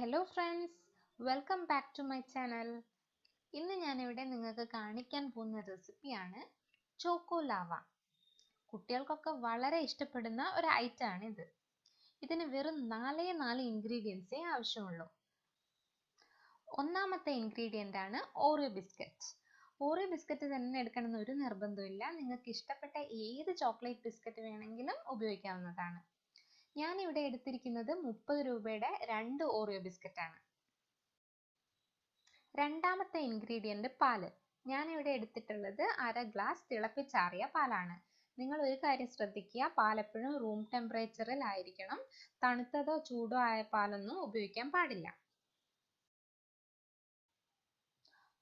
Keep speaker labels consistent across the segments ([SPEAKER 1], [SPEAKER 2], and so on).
[SPEAKER 1] Hello friends, welcome back to my channel. ഇന്ന് ഞാനിവിടെ നിങ്ങൾക്ക് കാണിക്കാൻ പോകുന്ന റെസിപ്പിയാണ് ചോക്കോലാവ. കുട്ടികൾക്കൊക്കെ വളരെ ഇഷ്ടപ്പെടുന്ന ഒരു ഐറ്റമാണ് ഇത്. ഇതിന് വെറും 4 ഇൻഗ്രീഡിയൻസേ ആവശ്യമുള്ളൂ. ഒന്നാമത്തെ ഇൻഗ്രീഡിയൻ്റ് ആണ് ഓറിയോ ബിസ്ക്കറ്റ്. ഓറിയോ ബിസ്ക്കറ്റ് തന്നെ എടുക്കണമെന്ന് ഒരു നിർബന്ധമില്ല. നിങ്ങൾക്ക് ഇഷ്ടപ്പെട്ട ഏത് ചോക്ലേറ്റ് ബിസ്ക്കറ്റ് വേണമെങ്കിലും ഉപയോഗിക്കാവുന്നതാണ്. ഞാനിവിടെ എടുത്തിരിക്കുന്നത് 30 രൂപയുടെ 2 ഓറിയോ ബിസ്ക്കറ്റാണ്. രണ്ടാമത്തെ ഇൻഗ്രീഡിയൻ്റ് പാല്. ഞാനിവിടെ എടുത്തിട്ടുള്ളത് 1/2 ഗ്ലാസ് തിളപ്പിച്ചാറിയ പാലാണ്. നിങ്ങൾ ഒരു കാര്യം ശ്രദ്ധിക്കുക, പാൽ എപ്പോഴും റൂം ടെമ്പറേച്ചറിൽ ആയിരിക്കണം. തണുത്തതോ ചൂടോ ആയ പാലൊന്നും ഉപയോഗിക്കാൻ പാടില്ല.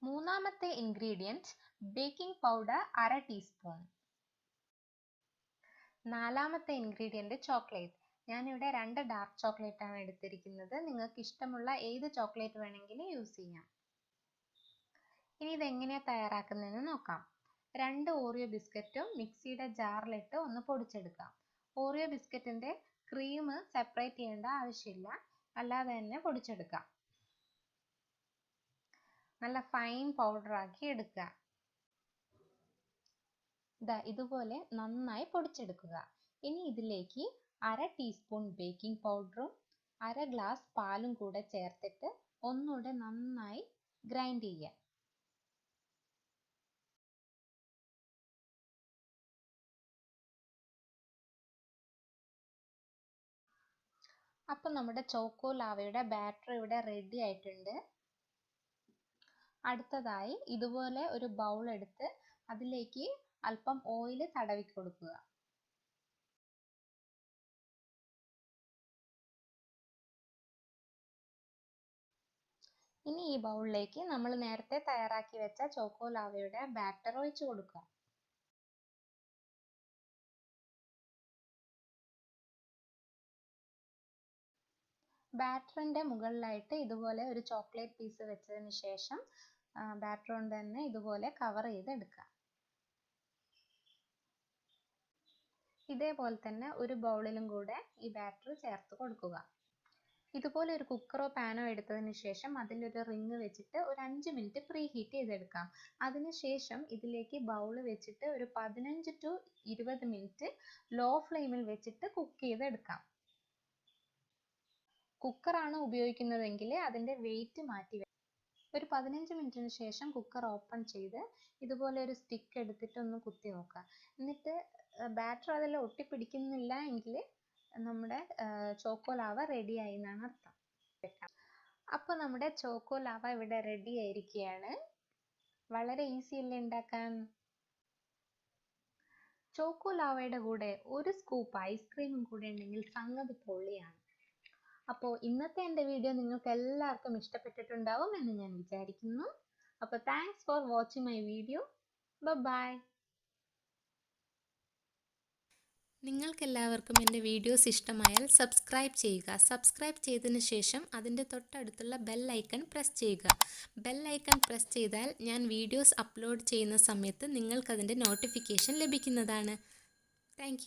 [SPEAKER 1] മൂന്നാമത്തെ ഇൻഗ്രീഡിയൻറ്റ് ബേക്കിംഗ് പൗഡർ 1/2 ടീസ്പൂൺ. നാലാമത്തെ ഇൻഗ്രീഡിയൻ്റ് ചോക്ലേറ്റ്. ഞാനിവിടെ 2 ഡാർക്ക് ചോക്ലേറ്റ് ആണ് എടുത്തിരിക്കുന്നത്. നിങ്ങൾക്ക് ഇഷ്ടമുള്ള ഏത് ചോക്ലേറ്റ് വേണമെങ്കിലും യൂസ് ചെയ്യാം. ഇനി ഇതെങ്ങനെയാണ് തയ്യാറാക്കുന്നതെന്ന് നോക്കാം. 2 ഓറിയോ ബിസ്ക്കറ്റും മിക്സിയുടെ ജാറിലിട്ട് ഒന്ന് പൊടിച്ചെടുക്കാം. ഓറിയോ ബിസ്ക്കറ്റിൻ്റെ ക്രീം സെപ്പറേറ്റ് ചെയ്യേണ്ട ആവശ്യമില്ല, അല്ലാതെ തന്നെ പൊടിച്ചെടുക്കാം. നല്ല ഫൈൻ പൗഡറാക്കി എടുക്കുക. ഇതുപോലെ നന്നായി പൊടിച്ചെടുക്കുക. ഇനി ഇതിലേക്ക് 1/2 ടീസ്പൂൺ ബേക്കിംഗ് പൗഡറും 1/2 ഗ്ലാസ് പാലും കൂടെ ചേർത്തിട്ട് ഒന്നുകൂടെ നന്നായി ഗ്രൈൻഡ് ചെയ്യുക. അപ്പം നമ്മുടെ ചോക്കോലാവയുടെ ബാറ്റർ ഇവിടെ റെഡി ആയിട്ടുണ്ട്. അടുത്തതായി ഇതുപോലെ ഒരു ബൗൾ എടുത്ത് അതിലേക്ക് അല്പം ഓയിൽ തടവി കൊടുക്കുക. ഇനി ഈ ബൗളിലേക്ക് നമ്മൾ നേരത്തെ തയ്യാറാക്കി വെച്ച ചോക്കോലാവയുടെ ബാറ്റർ ഒഴിച്ചു കൊടുക്കുക. ബാറ്ററിന്റെ മുകളിലായിട്ട് ഇതുപോലെ ഒരു ചോക്ലേറ്റ് പീസ് വെച്ചതിന് ശേഷം ബാറ്റർ കൊണ്ട് തന്നെ ഇതുപോലെ കവർ ചെയ്ത് എടുക്കുക. ഇതേപോലെ തന്നെ ഒരു ബൗളിലും കൂടെ ഈ ബാറ്റർ ചേർത്ത് കൊടുക്കുക. ഇതുപോലെ ഒരു കുക്കറോ പാനോ എടുത്തതിന് ശേഷം അതിലൊരു റിങ് വെച്ചിട്ട് ഒരു 5 മിനിറ്റ് പ്രീ ഹീറ്റ് ചെയ്തെടുക്കാം. അതിനുശേഷം ഇതിലേക്ക് ബൗൾ വെച്ചിട്ട് ഒരു 15 to 20 മിനിറ്റ് ലോ ഫ്ലെയിമിൽ വെച്ചിട്ട് കുക്ക് ചെയ്തെടുക്കാം. കുക്കറാണ് ഉപയോഗിക്കുന്നതെങ്കിൽ അതിൻ്റെ വെയിറ്റ് മാറ്റി ഒരു 15 മിനിറ്റിന് ശേഷം കുക്കർ ഓപ്പൺ ചെയ്ത് ഇതുപോലെ ഒരു സ്റ്റിക്ക് എടുത്തിട്ട് ഒന്ന് കുത്തി നോക്കുക. എന്നിട്ട് ബാറ്റർ അതിൽ ഒട്ടിപ്പിടിക്കുന്നില്ല എങ്കിൽ നമ്മുടെ ചോക്കോലാവ റെഡി ആയി എന്നാണ് അർത്ഥം. അപ്പോൾ നമ്മുടെ ചോക്കോലാവ ഇവിടെ റെഡി ആയിരിക്കുകയാണ്. വളരെ ഈസി അല്ലേ ഉണ്ടാക്കാൻ. ചോക്കോലാവയുടെ കൂടെ ഒരു സ്കൂപ്പ് ഐസ്ക്രീമും കൂടെ ഉണ്ടെങ്കിൽ സംഗതി പൊള്ളിയാണ്. അപ്പോൾ ഇന്നത്തെ എൻ്റെ വീഡിയോ നിങ്ങൾക്ക് എല്ലാവർക്കും ഇഷ്ടപ്പെട്ടിട്ടുണ്ടാവും എന്ന് ഞാൻ വിചാരിക്കുന്നു. അപ്പോൾ thanks for watching my video. Bye.
[SPEAKER 2] നിങ്ങൾക്കെല്ലാവർക്കും എൻ്റെ വീഡിയോസ് ഇഷ്ടമായാൽ സബ്സ്ക്രൈബ് ചെയ്യുക. സബ്സ്ക്രൈബ് ചെയ്തതിന് ശേഷം അതിൻ്റെ തൊട്ടടുത്തുള്ള ബെൽ ഐക്കൺ പ്രസ് ചെയ്യുക. ബെൽ ഐക്കൺ പ്രസ് ചെയ്താൽ ഞാൻ വീഡിയോസ് അപ്ലോഡ് ചെയ്യുന്ന സമയത്ത് നിങ്ങൾക്കതിൻ്റെ നോട്ടിഫിക്കേഷൻ ലഭിക്കുന്നതാണ്. താങ്ക്